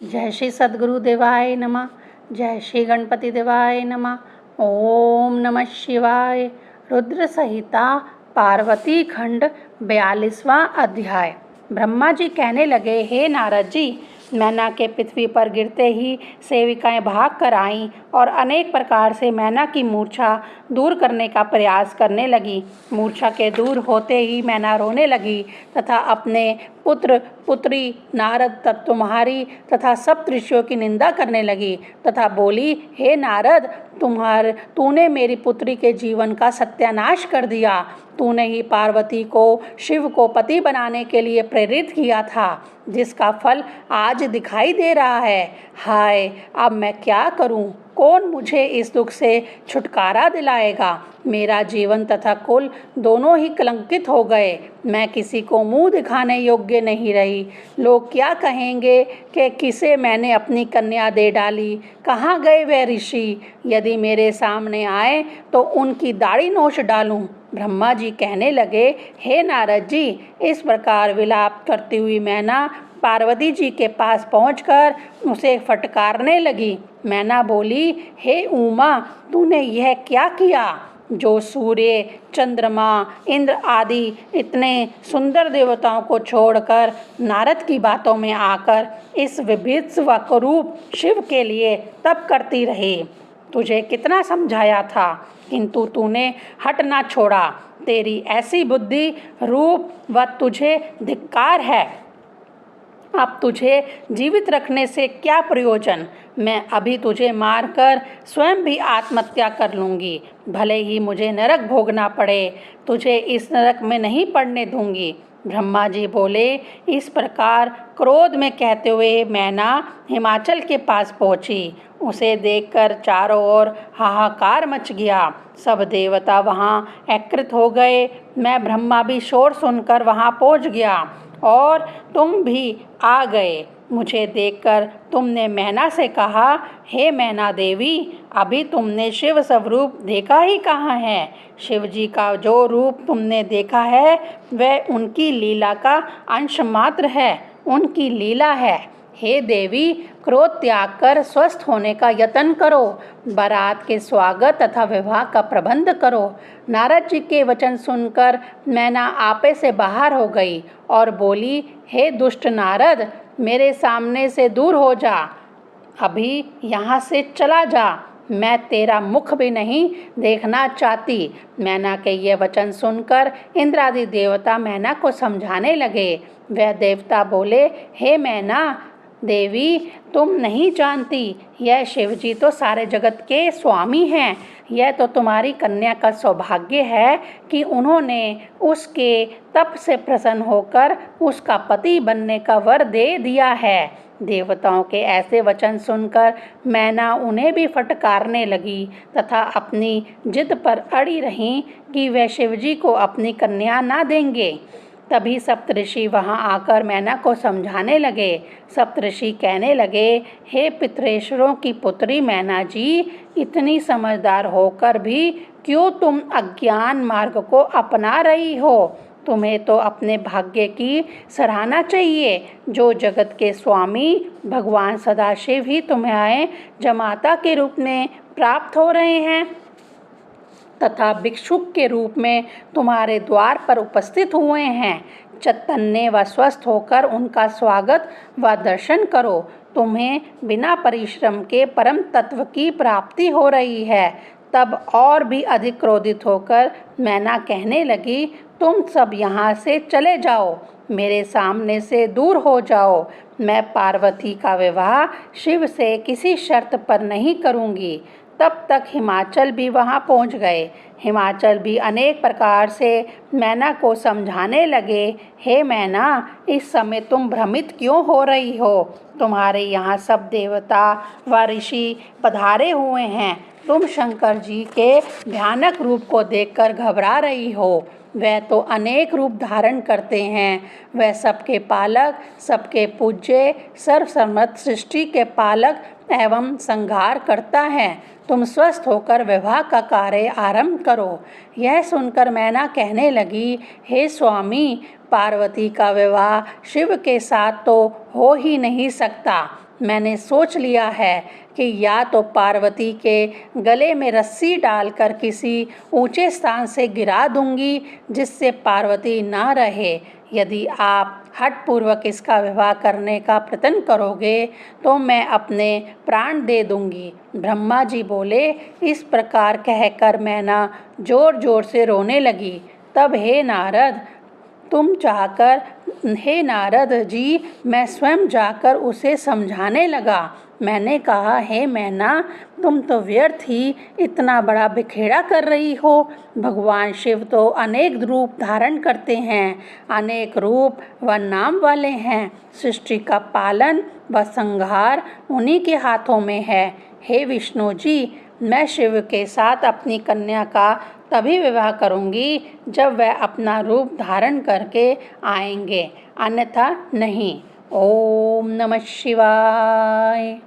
जय श्री सद्गुरु देवाय नमः। जय श्री गणपति देवाय नमः। ओम नमः शिवाय। रुद्र संहिता पार्वती खंड 42वां अध्याय। ब्रह्मा जी कहने लगे, हे नारद जी, मैना के पृथ्वी पर गिरते ही सेविकाएं भाग कर आईं और अनेक प्रकार से मैना की मूर्छा दूर करने का प्रयास करने लगी। मूर्छा के दूर होते ही मैना रोने लगी तथा अपने पुत्र पुत्री नारद तब तुम्हारी तथा सब ऋषियों की निंदा करने लगी तथा बोली, हे नारद, तूने मेरी पुत्री के जीवन का सत्यानाश कर दिया। तूने ही पार्वती को शिव को पति बनाने के लिए प्रेरित किया था, जिसका फल आज दिखाई दे रहा है। हाय, अब मैं क्या करूं? कौन मुझे इस दुख से छुटकारा दिलाएगा? मेरा जीवन तथा कुल दोनों ही कलंकित हो गए। मैं किसी को मुंह दिखाने योग्य नहीं रही। लोग क्या कहेंगे कि किसे मैंने अपनी कन्या दे डाली? कहाँ गए वे ऋषि? यदि मेरे सामने आए तो उनकी दाढ़ी नोच डालूं। ब्रह्मा जी कहने लगे, हे नारद जी, इस प्रकार विलाप करती हुई मैना पार्वती जी के पास पहुंचकर उसे फटकारने लगी। मैना बोली, हे उमा, तूने यह क्या किया? जो सूर्य, चंद्रमा, इंद्र आदि इतने सुंदर देवताओं को छोड़कर नारद की बातों में आकर इस विभत्स व कुरूप शिव के लिए तप करती रही। तुझे कितना समझाया था, किंतु तूने हट ना छोड़ा। तेरी ऐसी बुद्धि रूप व तुझे धिक्कार है। अब तुझे जीवित रखने से क्या प्रयोजन? मैं अभी तुझे मारकर स्वयं भी आत्महत्या कर लूँगी। भले ही मुझे नरक भोगना पड़े, तुझे इस नरक में नहीं पड़ने दूँगी। ब्रह्मा जी बोले। इस प्रकार क्रोध में कहते हुए मैना हिमाचल के पास पहुँची। उसे देखकर चारों ओर हाहाकार मच गया। सब देवता वहाँ एकत्रित हो गए। मैं ब्रह्मा भी शोर सुनकर वहाँ पहुँच गया और तुम भी आ गए। मुझे देखकर तुमने मैना से कहा, हे मैना देवी, अभी तुमने शिव स्वरूप देखा ही कहाँ है? शिव जी का जो रूप तुमने देखा है वह उनकी लीला का अंश मात्र है, उनकी लीला है। हे देवी, क्रोध त्याग कर स्वस्थ होने का यत्न करो। बारात के स्वागत तथा विवाह का प्रबंध करो। नारद जी के वचन सुनकर मैना आपे से बाहर हो गई और बोली, हे दुष्ट नारद, मेरे सामने से दूर हो जा। अभी यहाँ से चला जा। मैं तेरा मुख भी नहीं देखना चाहती। मैना के ये वचन सुनकर इंद्रादि देवता मैना को समझाने लगे। वह देवता बोले, हे मैना देवी, तुम नहीं जानती, यह शिवजी तो सारे जगत के स्वामी हैं। यह तो तुम्हारी कन्या का सौभाग्य है कि उन्होंने उसके तप से प्रसन्न होकर उसका पति बनने का वर दे दिया है। देवताओं के ऐसे वचन सुनकर मैना उन्हें भी फटकारने लगी तथा अपनी जिद पर अड़ी रहीं कि वह शिवजी को अपनी कन्या ना देंगे। तभी सप्तऋषि वहाँ आकर मैना को समझाने लगे। सप्तऋषि कहने लगे, हे पितरेश्वरों की पुत्री मैना जी, इतनी समझदार होकर भी क्यों तुम अज्ञान मार्ग को अपना रही हो? तुम्हें तो अपने भाग्य की सराहना चाहिए। जो जगत के स्वामी भगवान सदाशिव ही तुम्हें जमाता के रूप में प्राप्त हो रहे हैं तथा भिक्षुक के रूप में तुम्हारे द्वार पर उपस्थित हुए हैं। चैतन्य व स्वस्थ होकर उनका स्वागत व दर्शन करो। तुम्हें बिना परिश्रम के परम तत्व की प्राप्ति हो रही है। तब और भी अधिक क्रोधित होकर मैना कहने लगी, तुम सब यहाँ से चले जाओ, मेरे सामने से दूर हो जाओ। मैं पार्वती का विवाह शिव से किसी शर्त पर नहीं करूँगी। तब तक हिमाचल भी वहाँ पहुँच गए। हिमाचल भी अनेक प्रकार से मैना को समझाने लगे, हे मैना, इस समय तुम भ्रमित क्यों हो रही हो? तुम्हारे यहाँ सब देवता व ऋषि पधारे हुए हैं। तुम शंकर जी के भयानक रूप को देखकर घबरा रही हो। वह तो अनेक रूप धारण करते हैं। वह सबके पालक, सबके पूज्य, सर्वसम्मत सृष्टि के पालक एवं संहार करता है। तुम स्वस्थ होकर विवाह का कार्य आरंभ करो। यह सुनकर मैना कहने लगी, हे स्वामी, पार्वती का विवाह शिव के साथ तो हो ही नहीं सकता। मैंने सोच लिया है कि या तो पार्वती के गले में रस्सी डालकर किसी ऊंचे स्थान से गिरा दूंगी जिससे पार्वती ना रहे। यदि आप हठपूर्वक इसका विवाह करने का प्रयत्न करोगे तो मैं अपने प्राण दे दूंगी। ब्रह्मा जी बोले। इस प्रकार कहकर मैना जोर जोर से रोने लगी। तब हे नारद जी मैं स्वयं जाकर उसे समझाने लगा। मैंने कहा, हे मैना, तुम तो व्यर्थ ही इतना बड़ा बिखेड़ा कर रही हो। भगवान शिव तो अनेक रूप धारण करते हैं, अनेक रूप व नाम वाले हैं। सृष्टि का पालन व संहार उन्हीं के हाथों में है। हे विष्णु जी, मैं शिव के साथ अपनी कन्या का तभी विवाह करूंगी जब वह अपना रूप धारण करके आएंगे, अन्यथा नहीं। ओम नमः शिवाय।